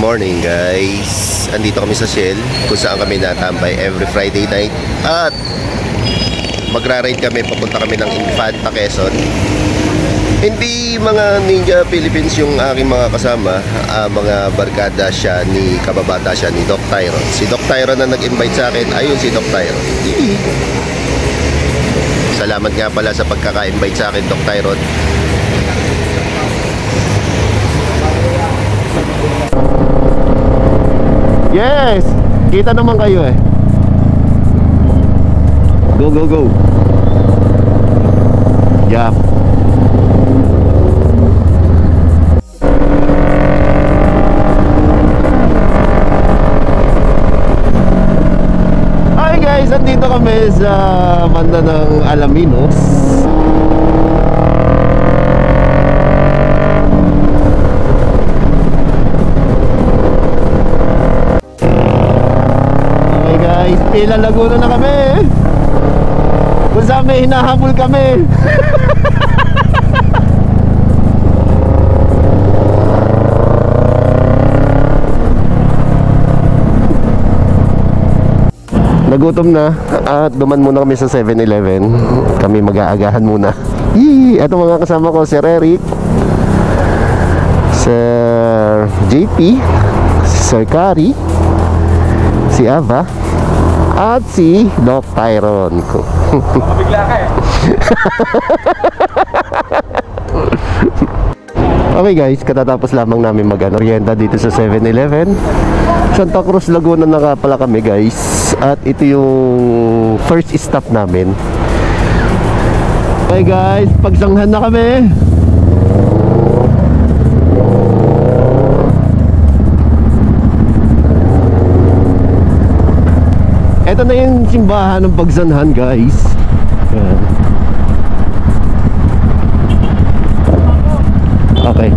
morning guys. Andito kami sa Shell kung saan kami natambay every Friday night. At magra-ride kami, papunta kami ng Infanta, Quezon. Hindi mga Ninja Philippines yung aking mga kasama, mga barkada siya ni kababata siya ni Doc Tyron. Si Doc Tyron na nag-invite sa akin, ayun si Doc Tyron. Salamat nga pala sa pagkaka-invite sa akin, Doc Tyron. Yes! Kita naman kayo eh. Go, go, go. Yeah. Hi guys! Andito kami sa banda ng Alaminos. Pila Laguna na kami. Kung saan may hinahabol kami. Nagutom na at duman muna kami sa 7-Eleven. Kami mag-aagahan muna. Ito mga kasama ko, Sir Eric, Sir JP, Sir Kari, si Ava, at si Doc Tyron. Mabigla ka eh. Okay guys, katatapos lamang namin mag-merienda dito sa 7-Eleven. Santa Cruz, Laguna na nga pala kami guys. At ito yung first stop namin. Okay guys, pagsanghan na kami. Ito na yung simbahan ng Pagsanhan guys. Ayan. Okay.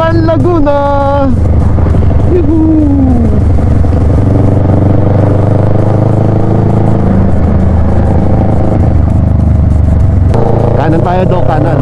Laguna. Yuhuu. Kanan tayo, Dok, kanan.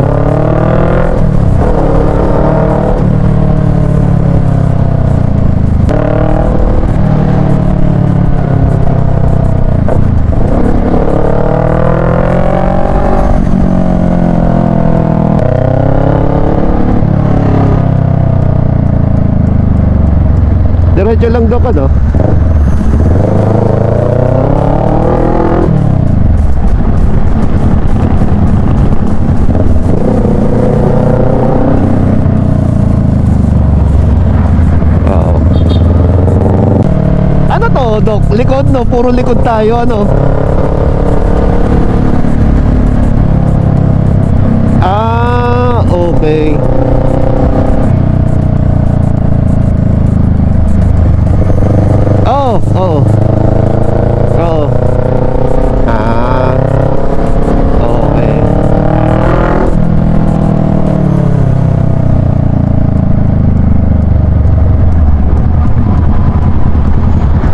Diretso lang daw ka, no? Wow. Ano to, Dok? Likod, no? Puro likod tayo, ano? Okay. Oo. Okay.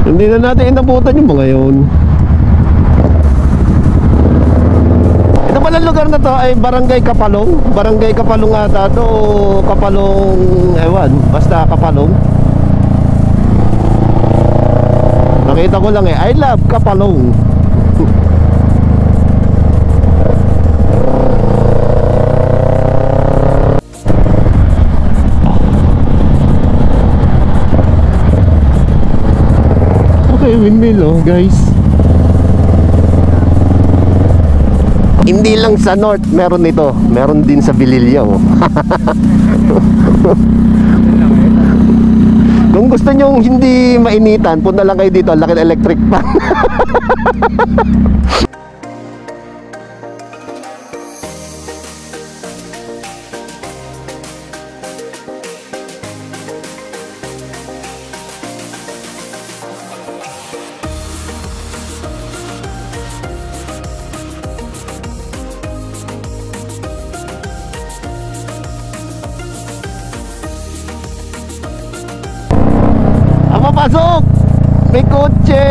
Hindi na natin inabutan yung mga yun. Ito pala lugar na to ay Barangay Kapalong. Barangay Kapalong ata to o Kapalong, ewan, basta Kapalong. Nakita ko lang eh, I love Kapalong. Okay, windmill oh guys. Hindi lang sa north meron nito, meron din sa Bililya oh. Kung gusto nyo hindi mainitan, punta lang kayo dito, laki ng electric fan. papasok! May kotse!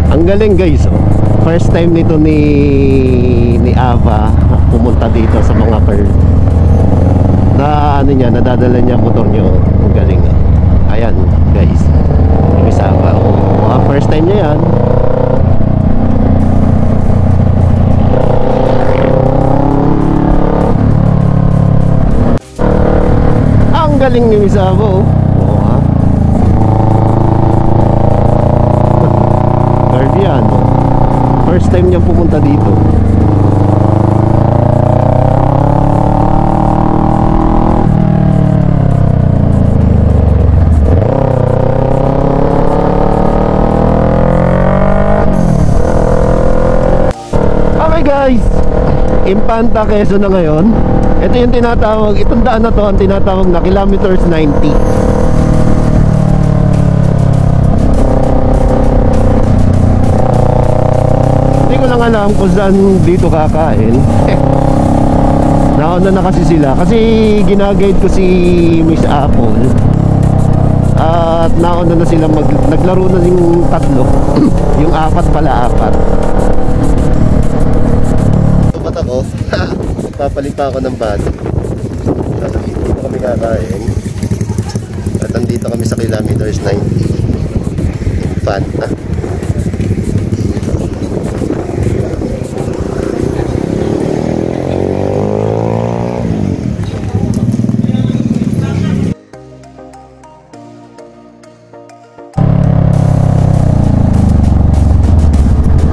Ang galing guys, oh. First time nito ni Ava pumunta dito sa mga Pearl. Na ano niya, nadadala niya motor niya, oh. Ang galing, oh. Ayan guys, Miss Ava, oh. First time niya yan. Ang galing ni Miss Ava, oh. Oo, ha? Guardian, oh. First time niyang pumunta dito. Okay guys, Infanta, Quezon na ngayon. Ito yung tinatawag, itong daan na to ang tinatawag na kilometers 90. Hindi ko lang alam kung saan dito kakain. Nauna na kasi sila, kasi ginaguide ko si Miss Apple. At nauna na sila, naglaro na yung tatlo. Yung apat pala, apat. Ba't ako? Papalit pa ako ng bus. Nasa dito kami kakain. At andito kami sa kilometers 90. Infanta.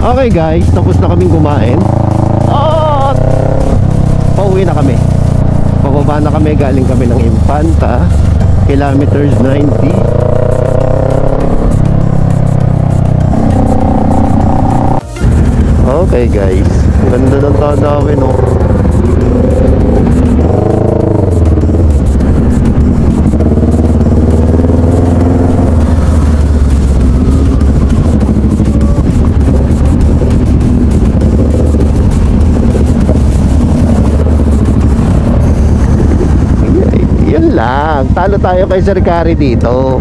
Okay guys, tapos na kaming kumain. Pauwi na kami. Pababa na kami, galing kami ng Infanta, kilometers 90. Okay guys, ganda ng tanawin, oh. Lang, talo tayo kay Sir Kari dito.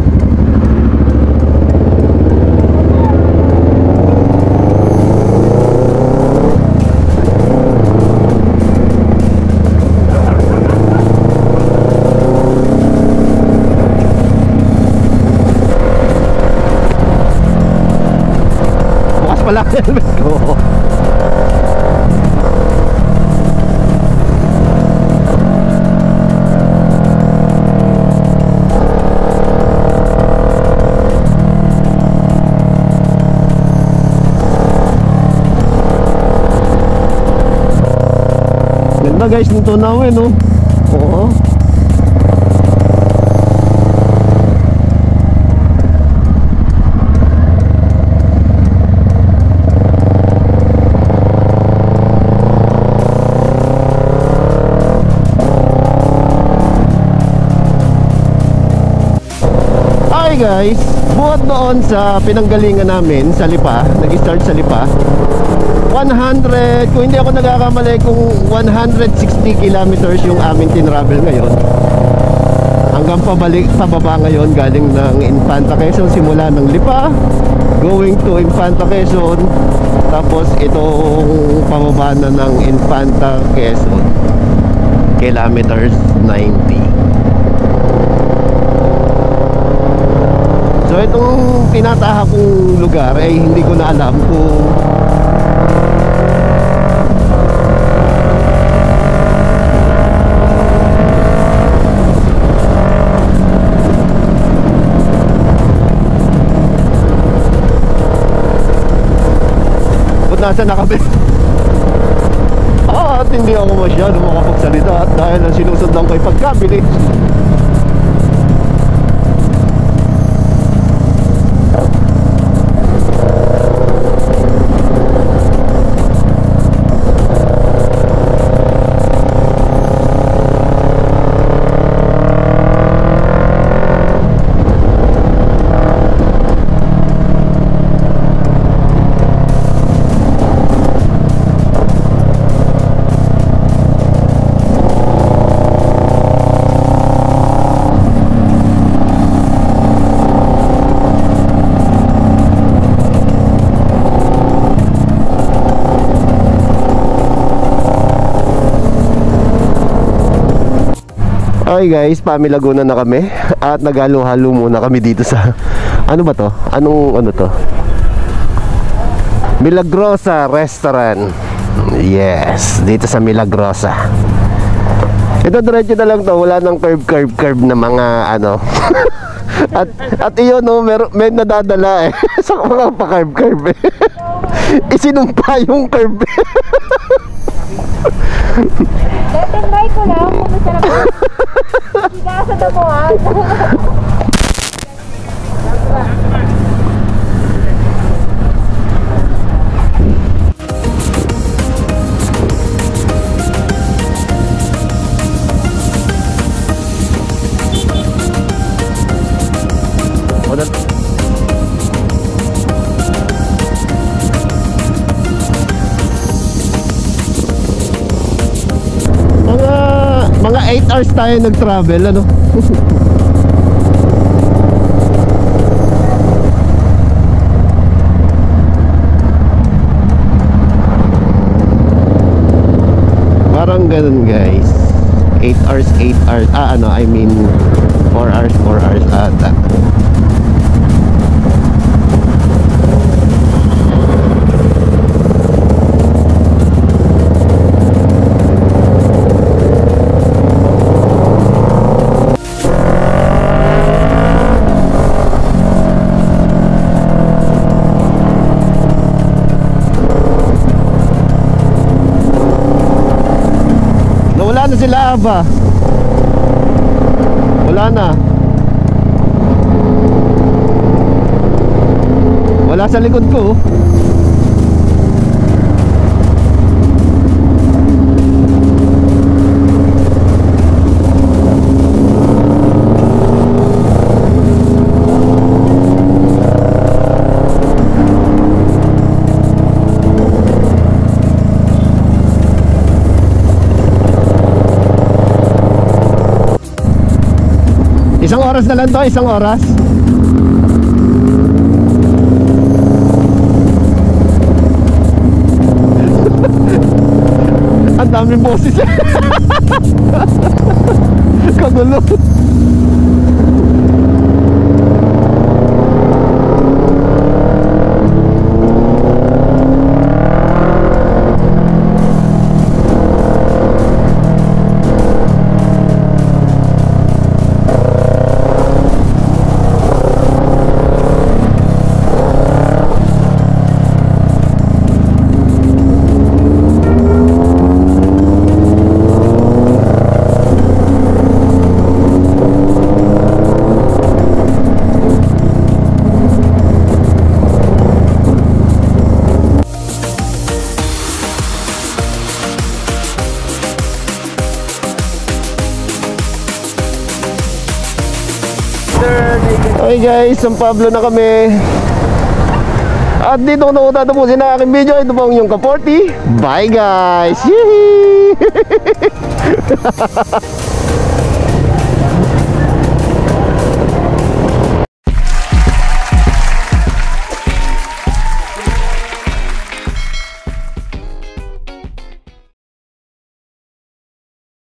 Bukas pala ang helmet ko. Ganda guys nito nawin, no? Oo. Okay guys, buhat doon sa pinanggalingan namin sa Lipa, nag-start sa Lipa. 100, kung hindi ako nagkakamali, kung 160 kilometers yung aming tinravel ngayon. Hanggang pababa ngayon, galing ng Infanta, Quezon, simula ng Lipa, going to Infanta, Quezon, tapos itong pababa na ng Infanta, Quezon, kilometers 90. So itong tinataha kong lugar ay hindi ko na alam kung nasa na kami. At hindi ako masyado makapagsalita at dahil ang sinusundan ko ay pagkabilis. Okay guys, Pami Laguna na kami. At naghalo-halo muna kami dito sa ano ba to? Ano to? Milagrosa Restaurant. Yes, dito sa Milagrosa. Ito diretso na lang to, wala nang curve na mga ano. at iyon no, may nadadala sa mga pa-curve isinumpa yung curve. Try ko lang kung masarap. Hindi ka sa damuhan. Mga 8 hours tayo nag-travel, ano? Parang ganun guys. 8 hours. I mean 4 hours ata. Wala na sila ba? Wala na. Wala sa likod ko. Isang oras na lang to, isang oras. Ang daming boses. Kagulo. Okay guys, San Pablo na kami. At dito ko na utatapusin ang aking video. Ito po ang inyong ka-40. Bye guys! Yee!